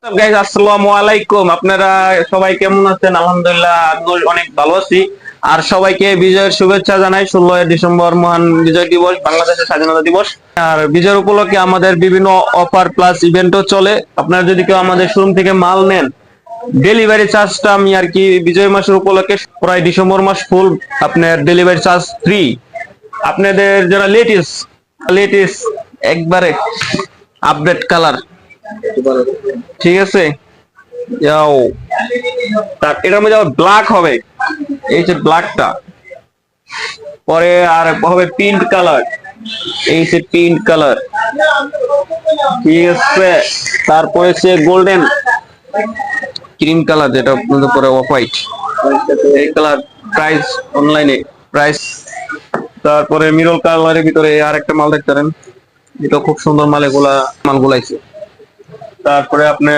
Guys, আসসালামু আলাইকুম। আপনারা সবাই কেমন আছেন? আলহামদুলিল্লাহ, আমি অনেক ভালো আছি। আর সবাইকে বিজয়ের শুভেচ্ছা জানাই। 16 ডিসেম্বর মহান বিজয় দিবস, বাংলাদেশের স্বাধীনতা দিবস। আর বিজয় উপলক্ষে আমাদের বিভিন্ন অফার প্লাস ইভেন্টও চলে। আপনারা যদি কেউ আমাদের শোরুম থেকে মাল নেন, ডেলিভারি চার্জটা আমি আর কি বিজয় মাসের উপলক্ষে প্রায় ডিসেম্বর মাস ফুল আপনার ডেলিভারি চার্জ ফ্রি। আপনাদের যারা লেটেস্ট লেটেস্ট একবারে আপডেট কালার, ঠিক আছে। যাও, তার এটার মধ্যে আবার ব্ল্যাক হবে, এই যে ব্ল্যাকটা। পরে আর হবে পিঙ্ক কালার, এই যে পিঙ্ক কালার, ঠিক আছে। তারপরে সে গোল্ডেন ক্রিম কালার, যেটা আপনাদের পরে অফ হোয়াইট, এই কালার প্রাইস অনলাইনে প্রাইস। তারপরে মিরর কালারের ভিতরে আর একটা মাল দেখতে পারেন, এটা খুব সুন্দর মাল, এগুলা মাল গুলাইছে। তারপরে আপনার